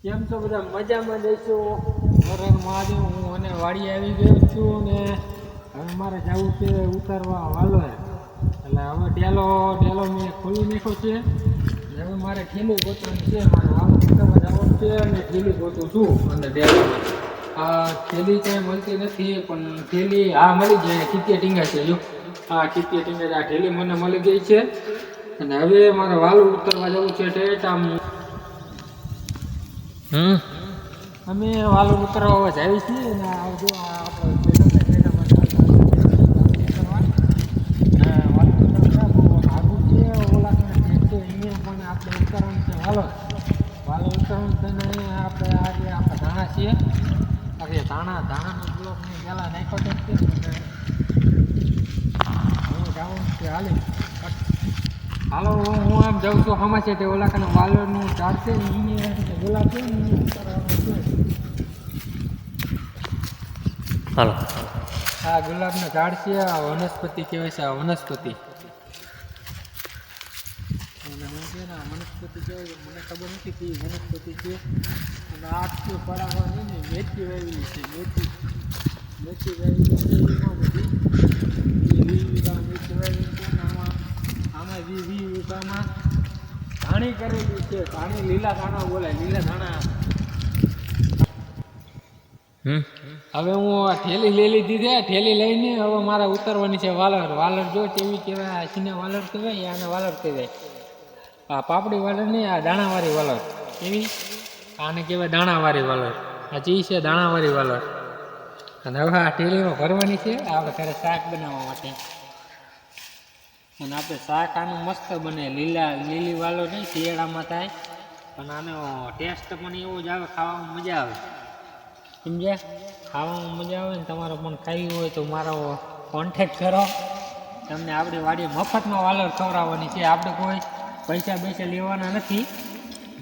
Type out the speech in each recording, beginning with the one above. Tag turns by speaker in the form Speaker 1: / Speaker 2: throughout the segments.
Speaker 1: કેમ છો બધા? મજામાં જઈશો? હર મહાદેવ. હું અને વાડી આવી ગયો છું ને હવે મારે જવું છે ઉતારવા વાલો. એટલે હવે ડેલો મેં ખોલી નાખ્યો છે. હવે મારે ઠેલી ગોતવાની છે. મારે વાલો ઉતારવા જવાનું છે અને ઠેલી ગોતું છું અને ડેલો આ થેલી ક્યાંય મળતી નથી, પણ થેલી આ મળી જાય. ખીચિયા ટીંગા છે. જો આ ખીચિયા ટીંગા આ થેલી મને મળી ગઈ છે. અને હવે મારે વાલો ઉતારવા જવું છે. ઠેઠ આમ અમે વાલો ઉતરવા જાય છીએ ને આવજો આપણે આપણે ઉતરવાનું છે. વાલો ઉતરવાનું થઈને આપણે આજે આપણે ધાણા છીએ. આજે ધાણાનો બ્લોક મેં પહેલાં નાખ્યો તો હું જાઉં છે. હાલો હું આમ જાઉં છું. હમા છે તે ઓલા કાને વાલોનું ઝાડ છે એની ગુલાબ છે ને ઉતારવાનું છે. હાલો આ ગુલાબના ઝાડ છે. આ વનસ્પતિ કહેવાય છે. આ વનસ્પતિ વનસ્પતિ કહેવાય. મને ખબર નથી કે વનસ્પતિ છે. અને આ પડાવવાની ને મેથી વાવેલી છે. મેથી વાવેલી છે. એમાં બધી 20 વીઘા મેથી વાવેલી છે. આમાં 20 વીઘામાં ધાણી કરેલી છે. ધાણી લીલા ધાણા બોલાય, લીલા ધાણા. હવે હું આ ઠેલી લઈ લીધી છે. ઠેલી લઈને હવે મારે ઉતરવાની છે વાલર. જો કેવી કહેવાય, ચીને વાલર કહેવાય, આને વાલર કહેવાય. આ પાપડી વાલર નહીં, આ દાણાવાળી વાલર એવી. આને કહેવાય દાણાવાળી વાલર. આ ચી છે દાણાવાળી વાલર. અને હવે આ ઠેલીમાં ભરવાની છે આપણે ઘરે શાક બનાવવા માટે. અને આપણે શાક આનું મસ્ત બને. લીલી વાલો નહીં, શિયાળામાં થાય. પણ આનો ટેસ્ટ પણ એવો જ આવે, ખાવામાં મજા આવે. સમજ્યા? ખાવામાં મજા આવે ને. તમારે પણ ખાવી હોય તો મારો કોન્ટેક્ટ કરો. તમને આપણી વાડીએ મફતમાં વાલર ખવડાવવાની છે. આપણે કોઈ પૈસા લેવાના નથી.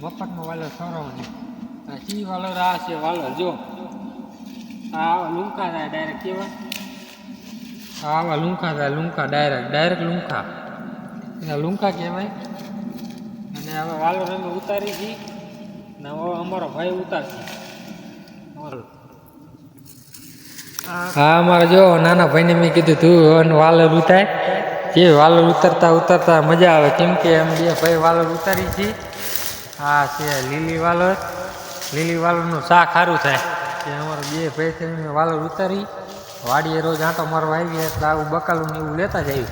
Speaker 1: મફતમાં વાલર ખવડાવવાની. આ ચી વાલર? આ છે વાલર. જો આવા લૂંકા થાય ડાયરેક્ટ. કેવા આવા લૂંકા થાય. લૂંકા ડાયરેક્ટ લૂંકા. એના લૂંકા કહેવાય. અને હવે વાલર અમે ઉતારી હતી ને હવે અમારો ભાઈ ઉતારશે. હા, અમારે જો નાના ભાઈને મેં કીધું તું વાલર ઉતાર. જે વાલર ઉતરતા મજા આવે. કેમ કે એમ બે ભાઈ વાલર ઉતારી છે. આ છે લીલી વાલરનું શાક સારું થાય. કે અમારે બે ભાઈ થઈને વાલર ઉતારી વાડીએ રોજ આંટો મારવા આવીએ એટલે આવું બકાલું ને એવું લેતા જાય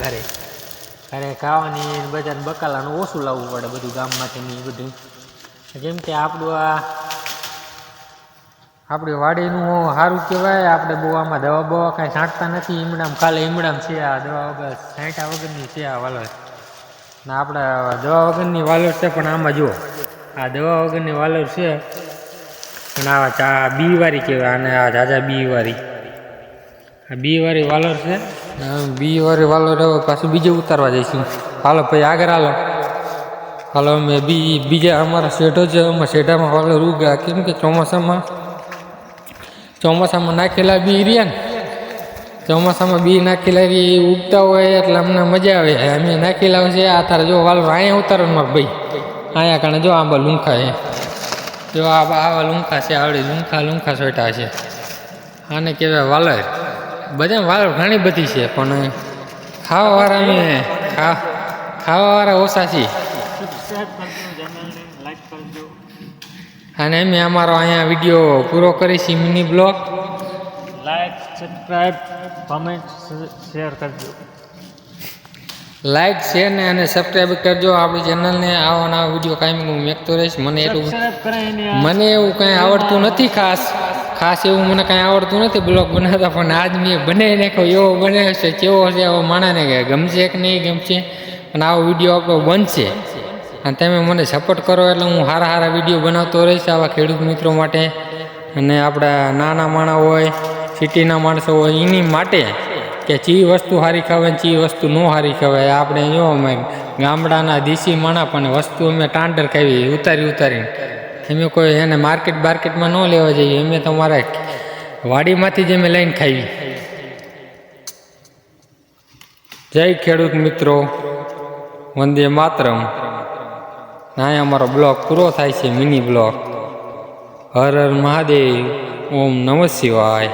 Speaker 1: ઘરે ખાવાની. બજાર બકાલાનું ઓછું લાવવું પડે બધું ગામમાંથી ને બધું. જેમ કે આપણી વાડીનું સારું કહેવાય. આપણે બહુ આમાં દવા કાંઈ છાંટતા નથી. ઈમડામ છે. આ દવા વગર છાંટ્યા વગરની છે આ વાલર. ને આપણે દવા વગરની વાલર છે. પણ આમાં જો આ દવા વગરની વાલર છે. અને આ બીવાળી કહેવાય. અને આ ઝાઝા બીવાળી. આ બીવાળી વાલર છે. બીવાળી વાલર હવે પાછું બીજે ઉતારવા જઈશું. હાલો ભાઈ આગળ હાલો અમે બીજા અમારા શેઢો છે. અમારા શેઢામાં વાલર ઉગ્યા. કેમ કે ચોમાસામાં નાખેલા બી રહ્યા ને. ચોમાસામાં બી નાખેલા ઉગતા હોય એટલે અમને મજા આવે. અમે નાખેલા છે. આ તારે જો વાલર અહીંયા ઉતારવાનું મારે ભાઈ. અહીંયા કારણે જો આંબા લૂંખા છે. જો આવા લૂંખા છે. આવડી લૂંખા સોટા છે. આને કહેવાય વાલર. બધા વાલર ઘણી બધી છે. પણ ખાવાવાળા ઓછા છે. અને અમે અમારો અહીંયા વિડીયો પૂરો કરીશું. Mini blog. Like, subscribe, comment, share કરજો. લાઈક, શેર ને અને સબસ્ક્રાઈબ કરજો આપણી ચેનલને. આવા નવા વિડીયો કાંઈ હું મેકતો રહીશ. મને એવું કાંઈ આવડતું નથી. ખાસ એવું મને કાંઈ આવડતું નથી બ્લોગ બનાવતા. પણ આજ મેં બનાવી નાખ્યો. એવો બનાવ્યો છે. કેવો છે એવો માણાને ગમશે કે નહીં ગમશે. અને આવો વિડીયો આપણો બનશે. અને તમે મને સપોર્ટ કરો એટલે હું સારા વિડીયો બનાવતો રહીશ આવા ખેડૂત મિત્રો માટે. અને આપણા નાના માણસ હોય, સિટીના માણસો હોય, એની માટે કે ચી વસ્તુ સારી ખાવે ને ચી વસ્તુ ન સારી ખાવે. આપણે જો અમે ગામડાના દેશી માણસ પણ વસ્તુ અમે ટાંડર ખાવી ઉતારીને. અમે કોઈ એને માર્કેટમાં ન લેવા જઈએ. અમે તમારા વાડીમાંથી જ અમે લઈને ખાવી. જય ખેડૂત મિત્રો. વંદે માતરમ. અહીંયા અમારો બ્લોગ પૂરો થાય છે. Mini blog. હર હર મહાદેવ. ઓમ નમઃ શિવાય.